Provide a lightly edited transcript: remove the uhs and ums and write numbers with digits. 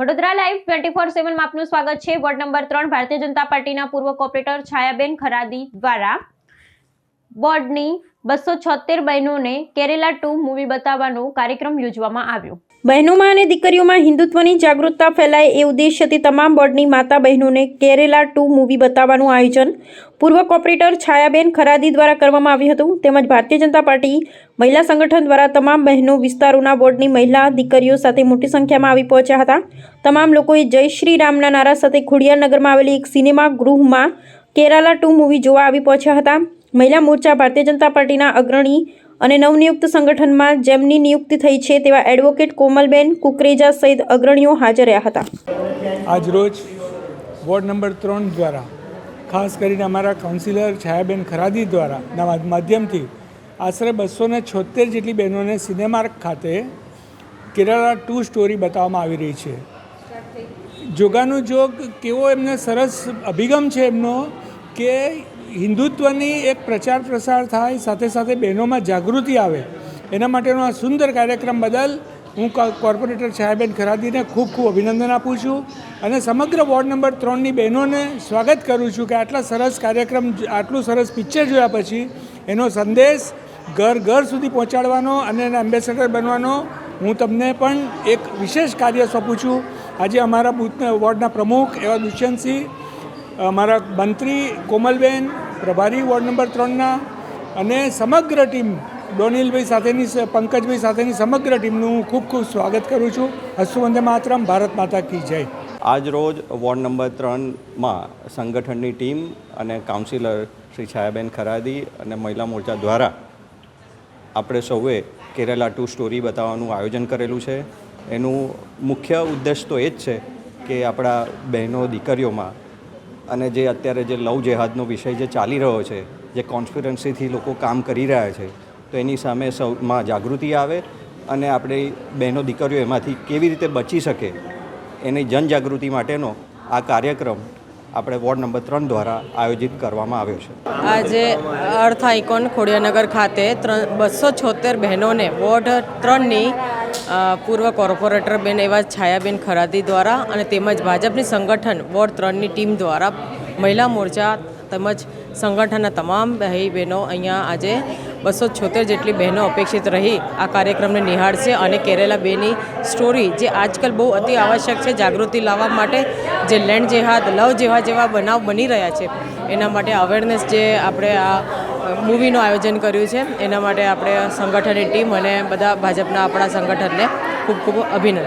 Vadodara live 24/7 માં આપનું સ્વાગત છે। વોર્ડ નંબર 3 ભારતીય જનતા પાર્ટીના પૂર્વ કોર્પોરેટર છાયાબેન ખરાદી દ્વારા વોર્ડની 276 બહેનોને કેરેલા 2 મૂવી બતાવવાનો કાર્યક્રમ યોજવામાં આવ્યો। બહેનોમાં અને દીકરીઓમાં હિન્દુત્વની જાગૃતતા ફેલાય એ ઉદ્દેશ્યથી તમામ વોર્ડની માતા બહેનોને કેરેલા 2 મૂવી બતાવવાનું આયોજન પૂર્વ કોર્પોરેટર છાયાબેન ખરાદી દ્વારા કરવામાં આવ્યું હતું। તેમજ ભારતીય જનતા પાર્ટી મહિલા સંગઠન દ્વારા તમામ બહેનો વિસ્તારોના વોર્ડની મહિલા દીકરીઓ સાથે મોટી સંખ્યામાં આવી પહોંચ્યા હતા। તમામ લોકોએ જય શ્રી રામના નારા સાથે ખોડિયારનગરમાં આવેલી એક સિનેમા ગૃહમાં કેરાલા 2 મૂવી જોવા આવી પહોંચ્યા હતા। મહિલા મોરચા ભારતીય જનતા પાર્ટીના અગ્રણી અને નવનિયુક્ત સંગઠનમાં જેમની નિયુક્તિ થઈ છે તેવા એડવોકેટ કોમલબેન કુકરેજા સહિત અગ્રણીઓ હાજર રહ્યા હતા। આજરોજ વોર્ડ નંબર 3 દ્વારા ખાસ કરીને અમારા કાઉન્સિલર છાયાબેન ખરાદી દ્વારા માધ્યમથી આશરે 276 જેટલી બહેનોને સિનેમાર્ક ખાતે કેરાલા 2 સ્ટોરી બતાવવામાં આવી રહી છે। જોગાનું જોગ કેવો એમને સરસ અભિગમ છે એમનો કે હિન્દુત્વની એક પ્રચાર પ્રસાર થાય, સાથે સાથે બહેનોમાં જાગૃતિ આવે, એના માટેનો આ સુંદર કાર્યક્રમ બદલ હું કોર્પોરેટર છાયાબેન ખરાદીને ખૂબ ખૂબ અભિનંદન આપું છું અને સમગ્ર વોર્ડ નંબર 3ની બહેનોને સ્વાગત કરું છું કે આટલા સરસ કાર્યક્રમ, આટલું સરસ પિક્ચર જોયા પછી એનો સંદેશ ઘર ઘર સુધી પહોંચાડવાનો અને એના એમ્બેસેડર બનવાનો હું તમને પણ એક વિશેષ કાર્ય સોંપું છું। આજે અમારા બૂથના વોર્ડના પ્રમુખ એવા દુષ્યંતસિંહ, અમારા મંત્રી કોમલબેન, પ્રભારી વોર્ડ નંબર 3ના અને સમગ્ર ટીમ ડોનિલભાઈ સાથેની, પંકજભાઈ સાથેની સમગ્ર ટીમનું હું ખૂબ ખૂબ સ્વાગત કરું છું। અસ્તુ વંદે માતરમ, ભારત માતા કી જય। આજ રોજ વોર્ડ નંબર 3માં સંગઠનની ટીમ અને કાઉન્સિલર શ્રી છાયાબેન ખરાદી અને મહિલા મોરચા દ્વારા આપણે સૌએ કેરેલા 2 સ્ટોરી બતાવવાનું આયોજન કરેલું છે। એનું મુખ્ય ઉદ્દેશ તો એ જ છે કે આપણા બહેનો દીકરીઓમાં અને જે અત્યારે જે લવ જેહાદનો વિષય જે ચાલી રહ્યો છે, જે કોન્સ્પિરન્સીથી લોકો કામ કરી રહ્યા છે, તો એની સામે સૌમાં જાગૃતિ આવે અને આપણી બહેનો દીકરીઓ એમાંથી કેવી રીતે બચી શકે એની જનજાગૃતિ માટેનો આ કાર્યક્રમ આપણે વોર્ડ નંબર 3 દ્વારા આયોજિત કરવામાં આવ્યો છે। આજે અર્થ આઇકોન ખોડિયારનગર ખાતે 276 બહેનોને વોર્ડ 3ની પૂર્વ કોર્પોરેટર બેન એવા છાયાબેન ખરાદી દ્વારા અને તેમજ ભાજપની સંગઠન વોર્ડ 3ની ટીમ દ્વારા મહિલા મોરચા તેમજ સંગઠનના તમામ ભાઈ બહેનો અહીંયા આજે 276 જેટલી બહેનો અપેક્ષિત રહી આ કાર્યક્રમને નિહાળશે અને કેરેલા 2ની સ્ટોરી જે આજકાલ બહુ અતિ આવશ્યક છે જાગૃતિ લાવવા માટે, જે લેન્ડ જેહાદ, લવ જેહાદ જેવા બનાવ બની રહ્યા છે એના માટે અવેરનેસ જે આપણે આ મૂવીનું આયોજન કર્યું છે એના માટે આપણે સંગઠનની ટીમ અને બધા ભાજપના આપણા સંગઠનને ખૂબ ખૂબ અભિનંદન।